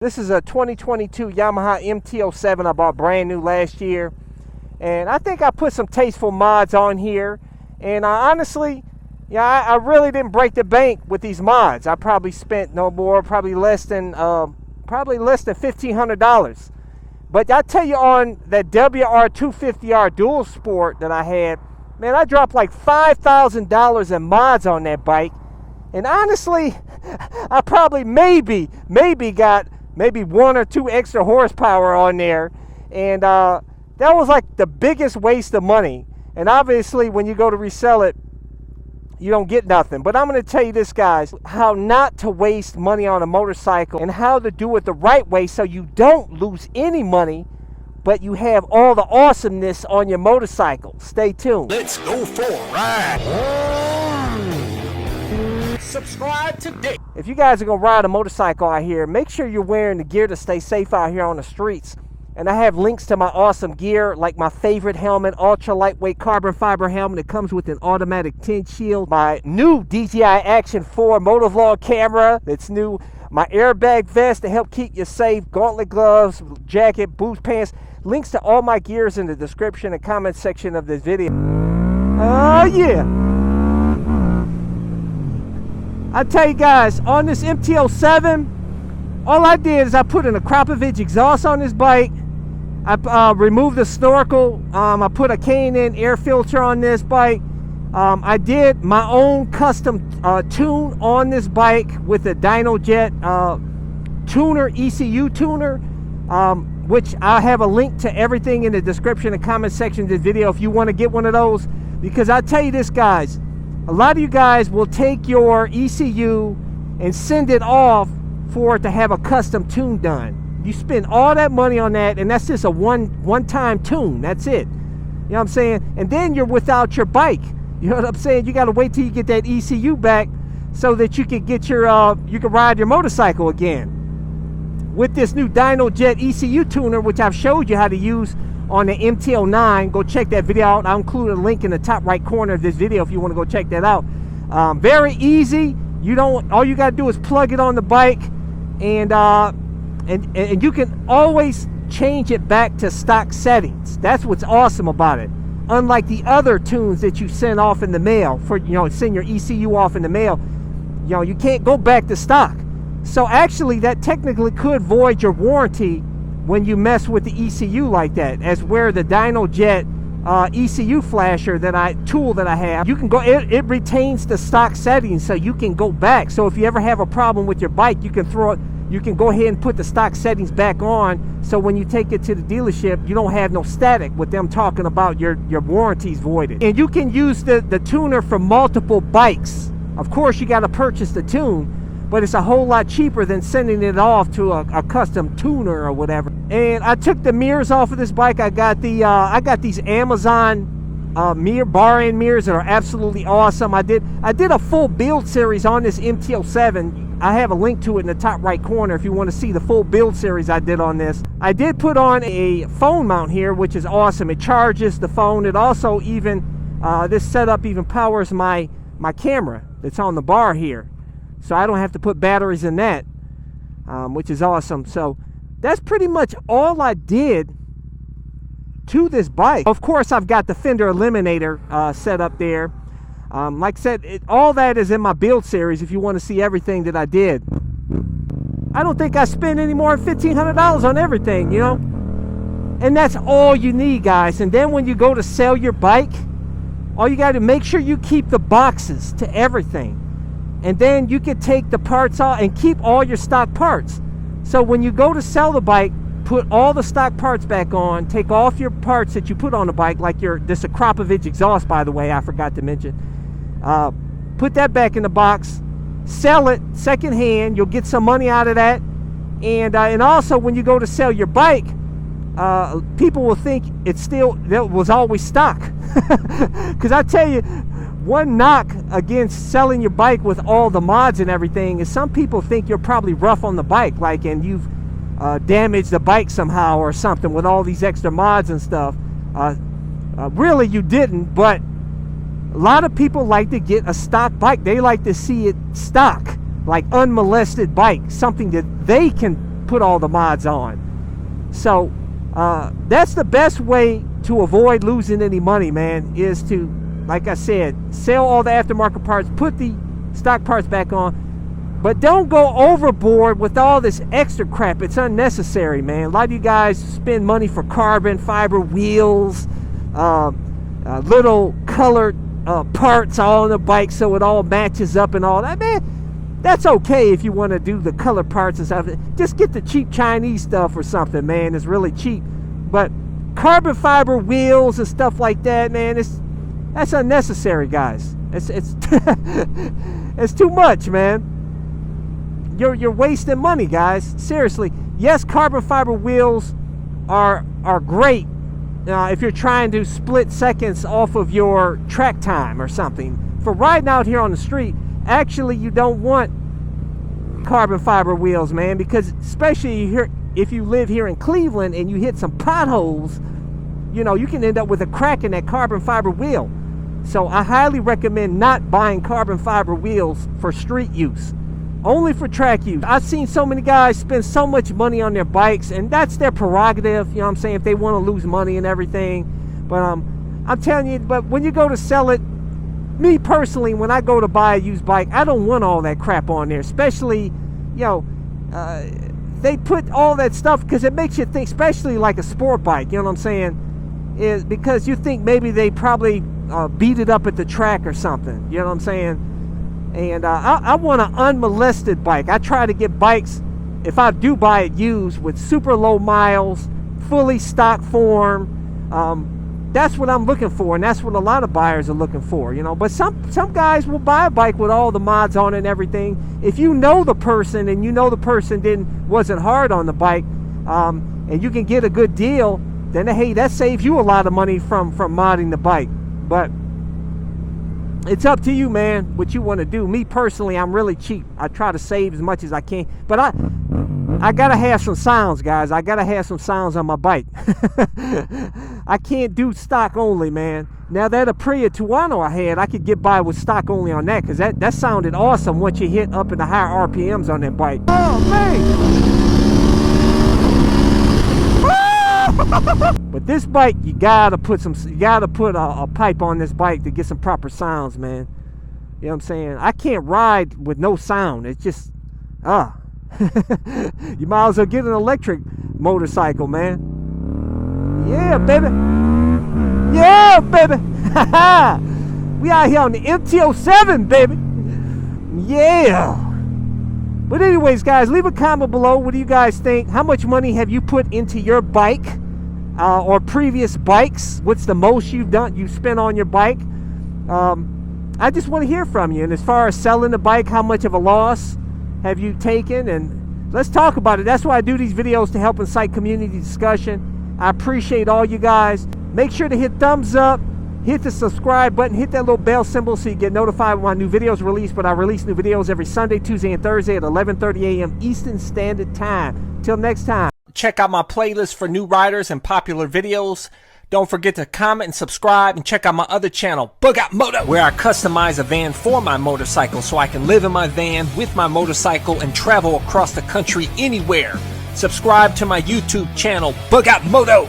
This is a 2022 Yamaha MT-07 I bought brand new last year. And I think I put some tasteful mods on here. And honestly, I really didn't break the bank with these mods. I probably spent no more, probably less than $1,500. But I tell you, on that WR250R Dual Sport that I had, man, I dropped like $5,000 in mods on that bike. And honestly, I probably maybe got maybe 1 or 2 extra horsepower on there. And that was like the biggest waste of money. And obviously, when you go to resell it, you don't get nothing. But I'm going to tell you this, guys, how not to waste money on a motorcycle and how to do it the right way so you don't lose any money, but you have all the awesomeness on your motorcycle. Stay tuned. Let's go for a ride. Subscribe today. If you guys are going to ride a motorcycle out here, make sure you're wearing the gear to stay safe out here on the streets. And I have links to my awesome gear, like my favorite helmet, ultra lightweight carbon fiber helmet. It comes with an automatic tint shield. My new DJI Action 4 motovlog camera that's new. My airbag vest to help keep you safe. Gauntlet gloves, jacket, boots, pants. Links to all my gears in the description and comment section of this video. Oh yeah. I tell you guys, on this MT-07, all I did is I put an Akrapovic exhaust on this bike. I removed the snorkel. I put a K&N air filter on this bike. I did my own custom tune on this bike with a DynoJet tuner, ECU tuner, which I have a link to everything in the description and comment section of this video if you want to get one of those. Because I tell you this, guys, a lot of you guys will take your ECU and send it off for it to have a custom tune done. You spend all that money on that, and that's just a one-time tune. That's it. You know what I'm saying? And then you're without your bike. You know what I'm saying? You got to wait till you get that ECU back so that you can get your you can ride your motorcycle again. With this new DynoJet ECU tuner, which I've showed you how to use on the MT-09, go check that video out. I'll include a link in the top right corner of this video if you want to go check that out. Very easy. All you got to do is plug it on the bike, and you can always change it back to stock settings. That's what's awesome about it. Unlike the other tunes that you send off in the mail for, send your ECU off in the mail, you can't go back to stock. So actually, that technically could void your warranty when you mess with the ECU like that, as where the DynoJet ECU flasher tool that I have, you can go, it retains the stock settings, so you can go back. So if you ever have a problem with your bike, you can go ahead and put the stock settings back on, so when you take it to the dealership, you don't have no static with them talking about your warranties voided. And you can use the tuner for multiple bikes. Of course, you got to purchase the tune, but it's a whole lot cheaper than sending it off to a custom tuner or whatever. And I took the mirrors off of this bike. I got these Amazon bar end mirrors that are absolutely awesome. I did a full build series on this MT-07. I have a link to it in the top right corner if you want to see the full build series I did on this. I did put on a phone mount here, which is awesome. It charges the phone. It also this setup even powers my camera that's on the bar here. So I don't have to put batteries in that, which is awesome. So that's pretty much all I did to this bike. Of course, I've got the fender eliminator set up there. Like I said, all that is in my build series if you want to see everything that I did. I don't think I spent any more than $1,500 on everything, And that's all you need, guys. And then when you go to sell your bike, all you got to make sure you keep the boxes to everything. And then you can take the parts off and keep all your stock parts. So when you go to sell the bike, put all the stock parts back on, take off your parts that you put on the bike, like this Akrapovic exhaust, by the way, I forgot to mention. Put that back in the box, sell it secondhand. You'll get some money out of that. And also when you go to sell your bike, people will think that was always stock. Because I tell you, one knock against selling your bike with all the mods and everything is some people think you're probably rough on the bike, and you've damaged the bike somehow or something with all these extra mods and stuff. Really, you didn't, but a lot of people like to get a stock bike. They like to see it stock, like unmolested bike, something that they can put all the mods on. So that's the best way to avoid losing any money, man, is to, like I said, sell all the aftermarket parts, put the stock parts back on. But don't go overboard with all this extra crap. It's unnecessary, man. A lot of you guys spend money for carbon fiber wheels, little colored parts all on the bike so it all matches up and all that. Man, that's okay if you want to do the color parts and stuff. Just get the cheap Chinese stuff or something, man. It's really cheap. But carbon fiber wheels and stuff like that, man, that's unnecessary, guys. It's it's too much, man. You're wasting money, guys. Seriously. Yes, carbon fiber wheels are great if you're trying to split seconds off of your track time or something. For riding out here on the street, actually you don't want carbon fiber wheels, man, because especially if you live here in Cleveland and you hit some potholes, you know, you can end up with a crack in that carbon fiber wheel. So I highly recommend not buying carbon fiber wheels for street use. Only for track use. I've seen so many guys spend so much money on their bikes, and that's their prerogative, you know what I'm saying, if they want to lose money and everything. But I'm telling you, but when you go to sell it, me personally, when I go to buy a used bike, I don't want all that crap on there. Especially, you know, they put all that stuff because it makes you think, especially like a sport bike, you know what I'm saying, is because you think maybe they probably beat it up at the track or something, you know what I'm saying. And I want an unmolested bike. I try to get bikes, if I do buy it used, with super low miles, fully stock form. That's what I'm looking for, and that's what a lot of buyers are looking for, you know. But some guys will buy a bike with all the mods on it and everything. If you know the person and you know the person wasn't hard on the bike, and you can get a good deal, then hey, that saves you a lot of money from modding the bike. But it's up to you, man, what you want to do. Me personally, I'm really cheap. I try to save as much as I can. But I gotta have some sounds, guys. I gotta have some sounds on my bike. I can't do stock only, man. Now that Aprilia Tuono I had, I could get by with stock only on that, because that sounded awesome once you hit up in the higher RPMs on that bike. Oh, man! But this bike, you gotta put a pipe on this bike to get some proper sounds, man. You know what I'm saying? I can't ride with no sound. It's just you might as well get an electric motorcycle, man. Yeah, baby. Yeah, baby. We out here on the MT-07, baby. Yeah. But anyways, guys, leave a comment below. What do you guys think? How much money have you put into your bike or previous bikes? What's the most you've spent on your bike? I just want to hear from you. And as far as selling the bike, how much of a loss have you taken? And let's talk about it. That's why I do these videos, to help incite community discussion. I appreciate all you guys. Make sure to hit thumbs up, hit the subscribe button, hit that little bell symbol so you get notified when my new videos release. But I release new videos every Sunday, Tuesday, and Thursday at 11:30 a.m. Eastern Standard Time. Till next time. Check out my playlist for new riders and popular videos. Don't forget to comment and subscribe, and check out my other channel, Bug Out Moto, where I customize a van for my motorcycle so I can live in my van with my motorcycle and travel across the country anywhere. Subscribe to my YouTube channel, Bug Out Moto.